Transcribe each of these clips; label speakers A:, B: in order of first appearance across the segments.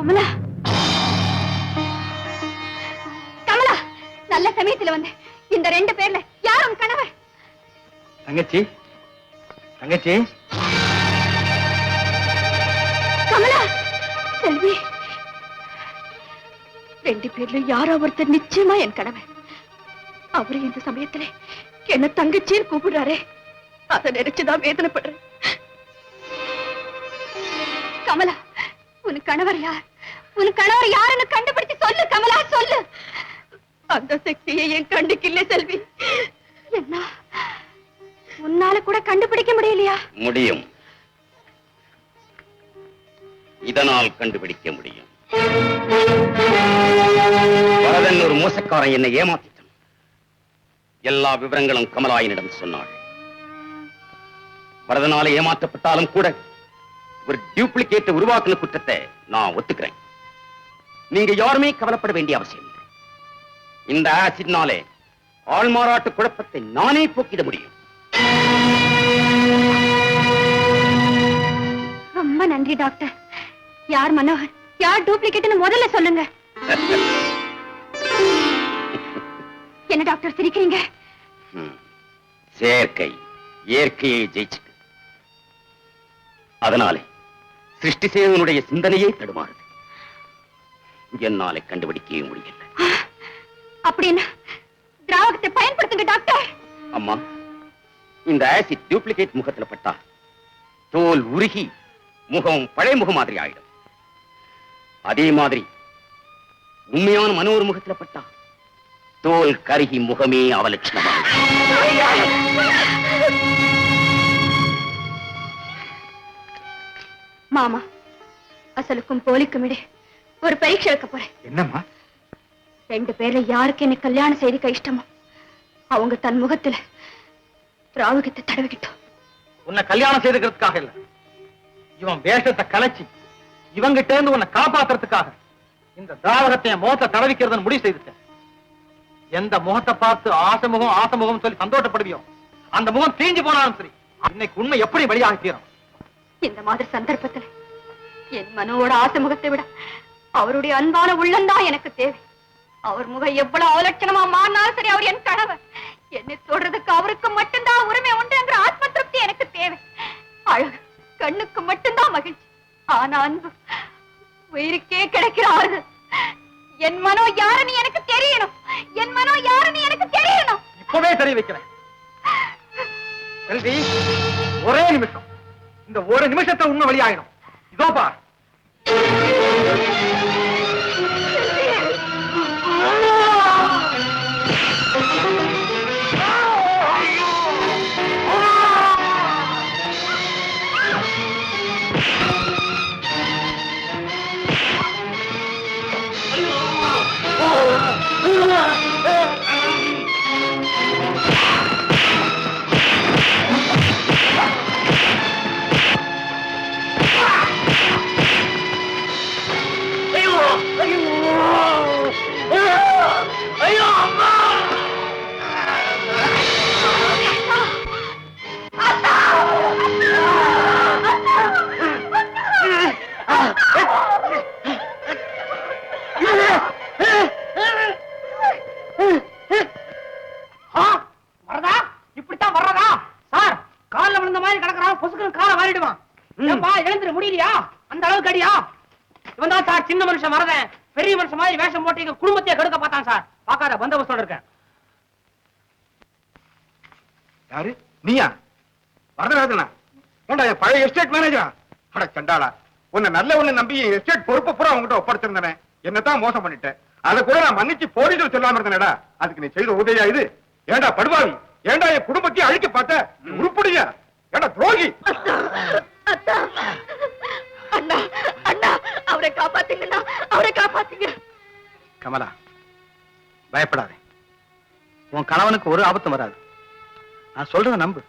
A: கமலா, கமலா, நல்ல சமயத்துல வந்து இந்த 2 பேர்ல யாரும் கணவர்?
B: தங்கச்சி, தங்கச்சி.
A: கமலா, செல்வி, 2 பேர்ல யாரோ ஒருத்தர் நிச்சயமா என் கணவர். அவரு இந்த சமயத்துல என்ன தங்கச்சின்னு கூப்பிடுறாரே, அதை நினைச்சுதான் வேதனைப்படுறேன். கமலா, உன் கணவர் யார்? உன் கணவர் யாருன்னு கண்டுபிடிச்சு சொல்லு கமலா, சொல்லு. அந்த சக்தியை என் கண்ணுக்கு இல்லை செல்வி. என்ன உன்னால கூட கண்டுபிடிக்க முடியலையா?
C: முடியும், இதனால் கண்டுபிடிக்க முடியும். வரதன் ஒரு மோசக்காரன் என்னை ஏமாத்திட்டான். எல்லா விவரங்களும் கமலாயினிடம் சொன்னாள். வரதனால ஏமாற்றப்பட்டாலும் கூட ஒரு டியூப்ளிகேட் உருவாக்குன குற்றத்தை நான் ஒத்துக்கிறேன். நீங்க யாருமே கவலைப்பட வேண்டிய அவசியம் இல்லை. இந்த ஆசிட்னாலே ஆள்மாறாட்டு குழப்பத்தை நானே போக்கிட முடியும்.
A: ரொம்ப நன்றி டாக்டர். யார் மனோகர், யார் டூப்ளிகேட்னு முதல்ல சொல்லுங்க. என்ன டாக்டர் சிரிக்கிறீங்க?
C: செயற்கை இயற்கையை ஜெயிச்சுக்கு. அதனாலே சிருஷ்டி செய்வனுடைய சிந்தனையே தடுமாறுது. என்னாலே கண்டுபிடிக்கவே முடியல.
A: அப்படின்னா திராவகத்தை பயன்படுத்துங்க டாக்டர்.
C: அம்மா, இந்த ஆசிட் டூப்ளிகேட் முகத்துல பட்டா தோல் உருகி முகம் பழைய முகம் மாதிரி ஆயிடும். அதே மாதிரி உண்மையான மனோர் முகத்துல பட்டா தோல் கருகி முகமே அவலட்சணமாக.
A: மாமா, அசலுக்கும் போலிக்கும் இடையே ஒரு பரீட்சை வைக்க போறேன்.
B: என்னம்மா?
A: 2 பேர்ல யாருக்கு என்ன கல்யாணம் செய்திக்க இஷ்டமோ அவங்க தன் முகத்துல திராவகத்தை தடவிக்கிட்டோம்.
B: உன்னை கல்யாணம் செய்துக்கிறதுக்காக இல்ல, இவன் வேஷத்தை கலைச்சி இவங்கிட்ட இருந்து உன்னை காப்பாத்துறதுக்காக இந்த திராவகத்தை முகத்தை தடவிக்கிறதுன்னு முடிவு செய்துட்டேன். எந்த முகத்தை பார்த்து ஆசமுகம் ஆசமுகம் சொல்லி சந்தோஷப்படுவியோ அந்த முகம் தீஞ்சு போனாலும் சரி, இன்னைக்கு உண்மை எப்படி வெளியாக தீரும்.
A: இந்த மாதிரி சந்தர்ப்பத்துல என் மனோட ஆசை முகத்தை விட அவருடைய அன்பான உள்ளம்தான் எனக்கு தேவை. அவர் முகம் எவ்வளவு அவலட்சணமா மாறினாலும் சரி, அவர் என் கணவர். என்னை சொல்றதுக்கு அவருக்கு மட்டும்தான் உரிமை உண்டுங்கிற ஆத்ம திருப்தி எனக்கு தேவை. அழகு கண்ணுக்கு மட்டும்தான் மகிழ்ச்சி, ஆனா அன்பு உயிருக்கே கிடைக்கிற ஆறுதல். என் மனோ யாருன்னு எனக்கு தெரியணும். என் மனோ யாருன்னு எனக்கு தெரியணும்.
B: இப்பவே தெரிய வைக்கிறேன் செல்வி. ஒரே நிமிஷம், இந்த ஒரு நிமிஷத்தை உண்மை வெளியாயிடும். இதோ பார். சின்ன மனுஷன் வரதேன் பெரிய மனுஷன் மாதிரி வேஷம் போட்டு எங்க குடும்பத்தையே கெடுக்க பார்த்தான் சார். பாக்காத பந்தோபஸ்தோட இருக்கேன். யாரு நீயா? வரதராஜனா? ஏண்டா பழைய எஸ்டேட் மேனேஜரா? அட சண்டாளா, உன்னை நல்ல ஒண்ணு நம்பி எஸ்டேட் பொறுப்பு பூரா உங்ககிட்ட ஒப்படைச்சிருந்தேன். என்னத்தான் மோசம் பண்ணிட்டேன். அதை கூட நான் மன்னிச்சு போலீஸ் சொல்லாம இருந்தேனடா. அதுக்கு நீ செய்த உதவியா இது? ஏண்டா படுபாவி, ஏண்டா என் குடும்பத்தையும் அழிக்க பார்த்த? உருப்படியா? ஏண்டா துரோகி?
A: அண்ணா அண்ணா, அவரை காப்பாத்தீங்கண்ணா, அவரை காப்பாத்தீங்க.
B: கமலா, பயப்படாதே. உன் கணவனுக்கு ஒரு ஆபத்தும் வராது. நான் சொல்றத நம்பு.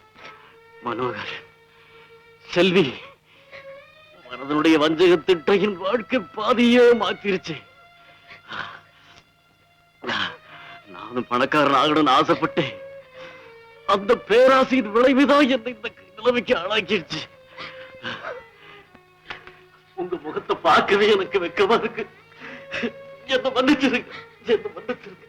C: மனோகர், செல்வி, வரதனுடைய வஞ்சக திட்டம் வாழ்க்கை பாதியே மாத்திருச்சு. நானும் பணக்காரன் ஆகணும்னு ஆசைப்பட்டேன். அந்த பேராசையின் விளைவுதான் என்னை இந்த நிலைமைக்கு ஆளாக்கிடுச்சு.
D: உங்க முகத்தை பார்க்கவே எனக்கு வெக்கமா இருக்கு. என்ன மன்னிச்சிருங்க, என்ன மன்னிச்சிருங்க.